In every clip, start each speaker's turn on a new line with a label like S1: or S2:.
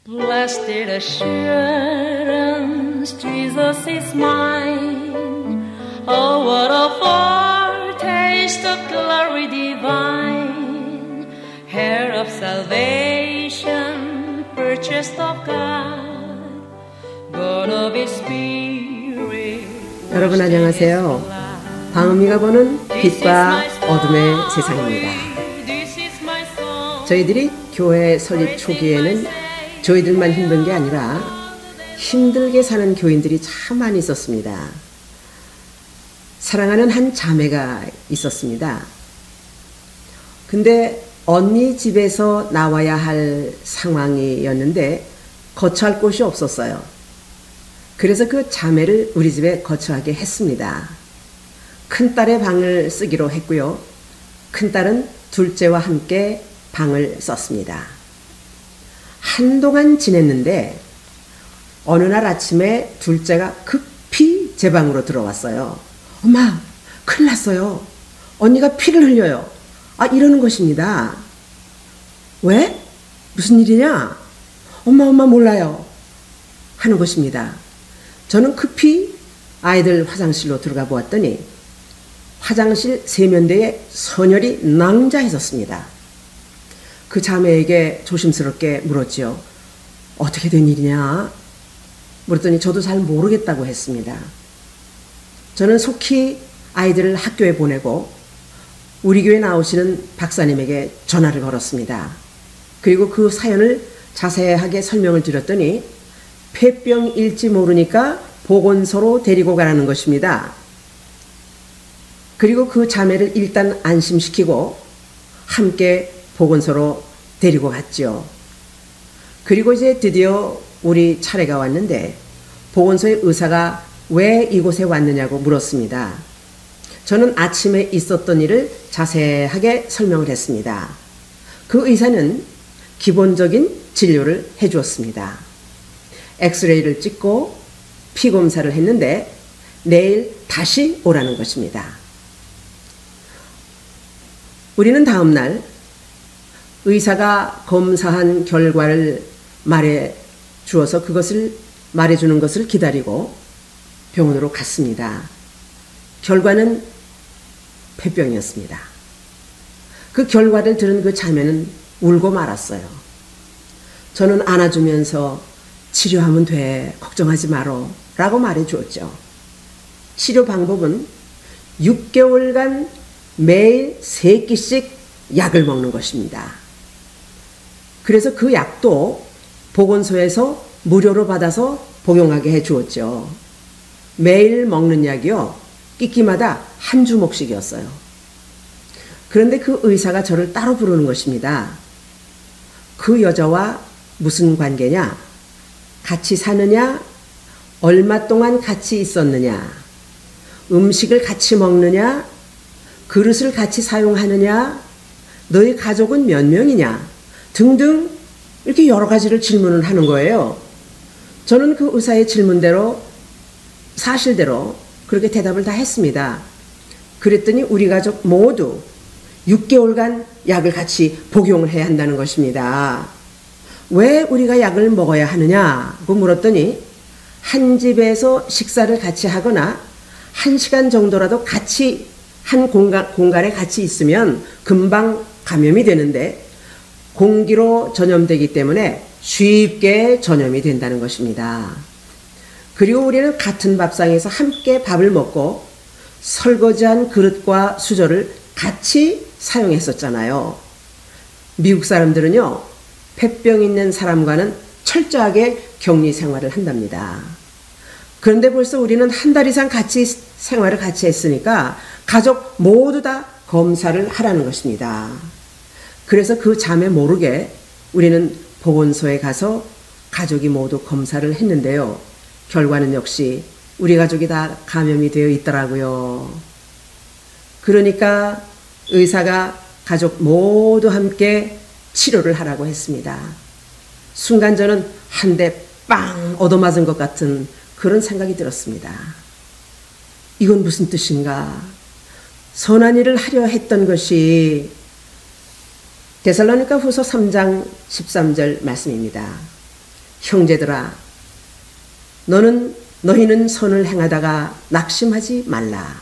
S1: Blessed assurance, Jesus is mine. Oh, what a foretaste of glory divine, heir of salvation, purchased of God, born of His Spirit.
S2: 여러분 안녕하세요. 방음이가 보는 빛과 어둠의 세상입니다. 저희들이 교회 설립 초기에는 저희들만 힘든 게 아니라 힘들게 사는 교인들이 참 많이 있었습니다. 사랑하는 한 자매가 있었습니다. 근데 언니 집에서 나와야 할 상황이었는데 거처할 곳이 없었어요. 그래서 그 자매를 우리 집에 거처하게 했습니다. 큰딸의 방을 쓰기로 했고요. 큰딸은 둘째와 함께 방을 썼습니다. 한동안 지냈는데 어느 날 아침에 둘째가 급히 제 방으로 들어왔어요. 엄마, 큰일 났어요. 언니가 피를 흘려요. 이러는 것입니다. 왜? 무슨 일이냐? 엄마 몰라요. 하는 것입니다. 저는 급히 아이들 화장실로 들어가 보았더니 화장실 세면대에 선혈이 낭자해 있었습니다. 그 자매에게 조심스럽게 물었지요. 어떻게 된 일이냐? 물었더니 저도 잘 모르겠다고 했습니다. 저는 속히 아이들을 학교에 보내고 우리 교회 나오시는 박사님에게 전화를 걸었습니다. 그리고 그 사연을 자세하게 설명을 드렸더니 폐병일지 모르니까 보건소로 데리고 가라는 것입니다. 그리고 그 자매를 일단 안심시키고 함께 보건소로 데리고 갔죠. 그리고 이제 드디어 우리 차례가 왔는데 보건소의 의사가 왜 이곳에 왔느냐고 물었습니다. 저는 아침에 있었던 일을 자세하게 설명을 했습니다. 그 의사는 기본적인 진료를 해주었습니다. 엑스레이를 찍고 피 검사를 했는데 내일 다시 오라는 것입니다. 우리는 다음 날 의사가 검사한 결과를 말해 주어서 그것을 말해주는 것을 기다리고 병원으로 갔습니다. 결과는 폐병이었습니다. 그 결과를 들은 그 자매는 울고 말았어요. 저는 안아주면서 치료하면 돼, 걱정하지 마라 라고 말해 주었죠. 치료 방법은 6개월간 매일 3끼씩 약을 먹는 것입니다. 그래서 그 약도 보건소에서 무료로 받아서 복용하게 해 주었죠. 매일 먹는 약이요, 끼끼마다 한 주먹씩이었어요. 그런데 그 의사가 저를 따로 부르는 것입니다. 그 여자와 무슨 관계냐? 같이 사느냐? 얼마 동안 같이 있었느냐? 음식을 같이 먹느냐? 그릇을 같이 사용하느냐? 너희 가족은 몇 명이냐? 등등 이렇게 여러 가지를 질문을 하는 거예요. 저는 그 의사의 질문대로 사실대로 그렇게 대답을 다 했습니다. 그랬더니 우리 가족 모두 6개월간 약을 같이 복용을 해야 한다는 것입니다. 왜 우리가 약을 먹어야 하느냐고 물었더니 한 집에서 식사를 같이 하거나 1시간 정도라도 같이 한 공간에 같이 있으면 금방 감염이 되는데 공기로 전염되기 때문에 쉽게 전염이 된다는 것입니다. 그리고 우리는 같은 밥상에서 함께 밥을 먹고 설거지한 그릇과 수저를 같이 사용했었잖아요. 미국 사람들은요, 폐병 있는 사람과는 철저하게 격리 생활을 한답니다. 그런데 벌써 우리는 한 달 이상 생활을 같이 했으니까 가족 모두 다 검사를 하라는 것입니다. 그래서 그 자매 모르게 우리는 보건소에 가서 가족이 모두 검사를 했는데요. 결과는 역시 우리 가족이 다 감염이 되어 있더라고요. 그러니까 의사가 가족 모두 함께 치료를 하라고 했습니다. 순간 저는 한 대 빵 얻어맞은 것 같은 그런 생각이 들었습니다. 이건 무슨 뜻인가? 선한 일을 하려 했던 것이 데살로니가 후서 3장 13절 말씀입니다. 형제들아, 너희는 선을 행하다가 낙심하지 말라.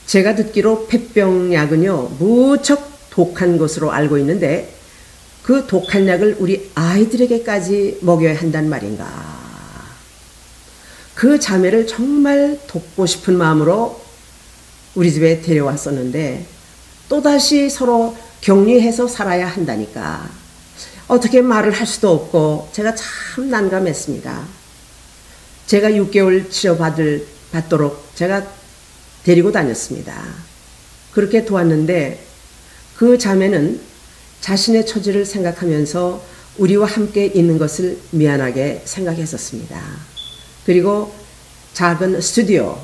S2: 제가 듣기로 폐병약은요, 무척 독한 것으로 알고 있는데 그 독한 약을 우리 아이들에게까지 먹여야 한단 말인가. 그 자매를 정말 돕고 싶은 마음으로 우리 집에 데려왔었는데 또다시 서로 격리해서 살아야 한다니까 어떻게 말을 할 수도 없고 제가 참 난감했습니다. 제가 6개월 치료받도록 제가 데리고 다녔습니다. 그렇게 도왔는데 그 자매는 자신의 처지를 생각하면서 우리와 함께 있는 것을 미안하게 생각했었습니다. 그리고 작은 스튜디오,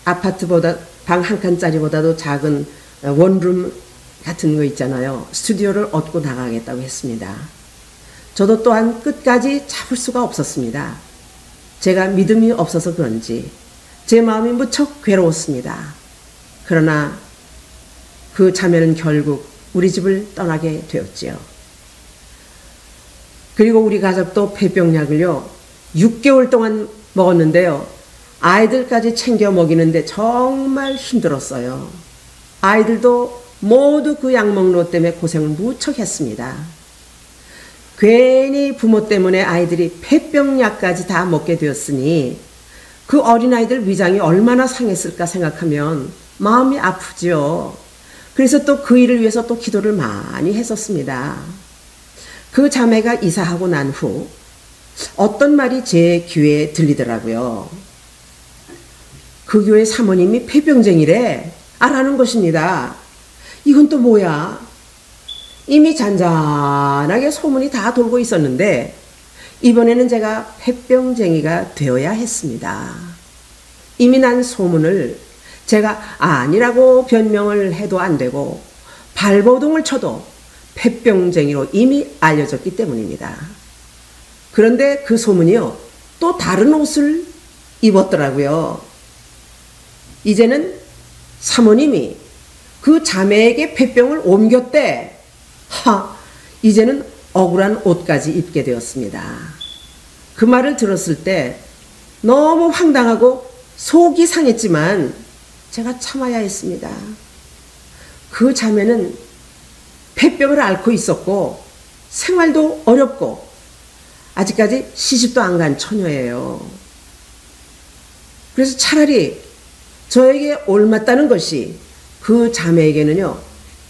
S2: 아파트보다 방 한 칸짜리보다도 작은 원룸 같은 거 있잖아요. 스튜디오를 얻고 나가겠다고 했습니다. 저도 또한 끝까지 참을 수가 없었습니다. 제가 믿음이 없어서 그런지 제 마음이 무척 괴로웠습니다. 그러나 그 자매는 결국 우리 집을 떠나게 되었지요. 그리고 우리 가족도 폐병약을요 6개월 동안 먹었는데요. 아이들까지 챙겨 먹이는데 정말 힘들었어요. 아이들도 모두 그 약 먹는 것 때문에 고생을 무척 했습니다. 괜히 부모 때문에 아이들이 폐병약까지 다 먹게 되었으니 그 어린아이들 위장이 얼마나 상했을까 생각하면 마음이 아프지요. 그래서 또 그 일을 위해서 또 기도를 많이 했었습니다. 그 자매가 이사하고 난 후 어떤 말이 제 귀에 들리더라고요. 그 교회 사모님이 폐병쟁이래. 라는 것입니다. 이건 또 뭐야? 이미 잔잔하게 소문이 다 돌고 있었는데 이번에는 제가 폐병쟁이가 되어야 했습니다. 이미 난 소문을 제가 아니라고 변명을 해도 안 되고 발버둥을 쳐도 폐병쟁이로 이미 알려졌기 때문입니다. 그런데 그 소문이요, 또 다른 옷을 입었더라고요. 이제는 사모님이 그 자매에게 폐병을 옮겼대. 이제는 억울한 옷까지 입게 되었습니다. 그 말을 들었을 때 너무 황당하고 속이 상했지만 제가 참아야 했습니다. 그 자매는 폐병을 앓고 있었고 생활도 어렵고 아직까지 시집도 안 간 처녀예요. 그래서 차라리 저에게 옮았다는 것이 그 자매에게는요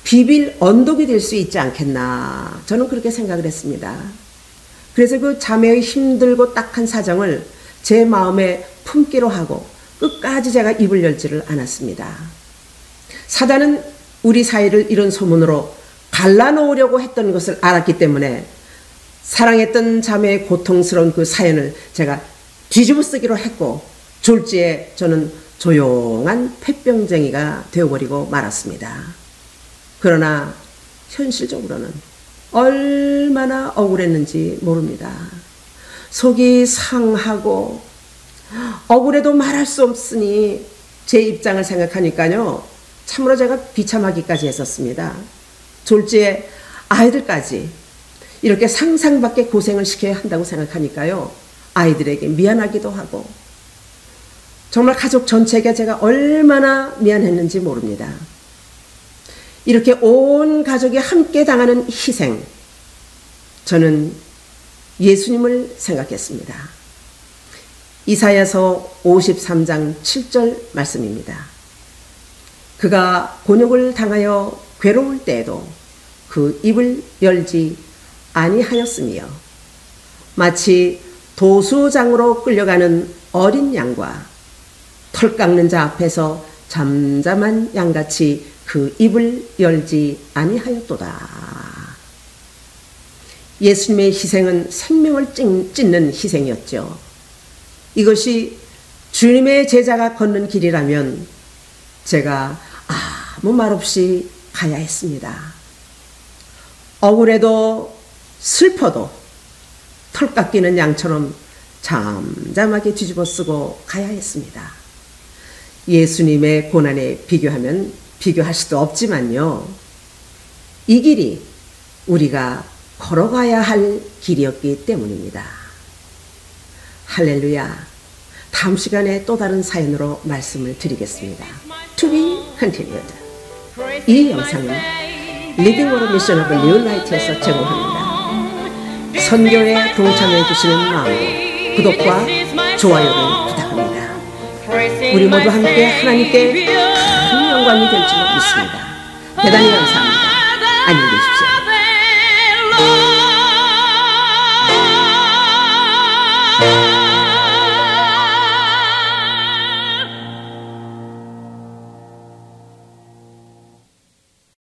S2: 비빌 언덕이 될 수 있지 않겠나, 저는 그렇게 생각을 했습니다. 그래서 그 자매의 힘들고 딱한 사정을 제 마음에 품기로 하고 끝까지 제가 입을 열지를 않았습니다. 사단은 우리 사이를 이런 소문으로 갈라놓으려고 했던 것을 알았기 때문에 사랑했던 자매의 고통스러운 그 사연을 제가 뒤집어 쓰기로 했고 졸지에 저는 조용한 폐병쟁이가 되어버리고 말았습니다. 그러나 현실적으로는 얼마나 억울했는지 모릅니다. 속이 상하고 억울해도 말할 수 없으니 제 입장을 생각하니까요 참으로 제가 비참하기까지 했었습니다. 졸지에 아이들까지 이렇게 상상밖에 고생을 시켜야 한다고 생각하니까요 아이들에게 미안하기도 하고 정말 가족 전체에게 제가 얼마나 미안했는지 모릅니다. 이렇게 온 가족이 함께 당하는 희생, 저는 예수님을 생각했습니다. 이사야서 53장 7절 말씀입니다. 그가 곤욕을 당하여 괴로울 때에도 그 입을 열지 아니하였으며 마치 도수장으로 끌려가는 어린 양과 털 깎는 자 앞에서 잠잠한 양같이 그 입을 열지 아니하였도다. 예수님의 희생은 생명을 찢는 희생이었죠. 이것이 주님의 제자가 걷는 길이라면 제가 아무 말 없이 가야 했습니다. 억울해도 슬퍼도 털 깎이는 양처럼 잠잠하게 뒤집어 쓰고 가야 했습니다. 예수님의 고난에 비교하면 비교할 수도 없지만요. 이 길이 우리가 걸어가야 할 길이었기 때문입니다. 할렐루야. 다음 시간에 또 다른 사연으로 말씀을 드리겠습니다. To be continued. 이 영상은 Living Water Mission of New Light에서 제공합니다. 선교에 동참해 주시는 마음으로 구독과 좋아요를 부탁합니다. 우리 모두 함께 하나님께 큰 영광이 될 줄로 믿습니다. 대단히 감사합니다. 안녕히 계십시오.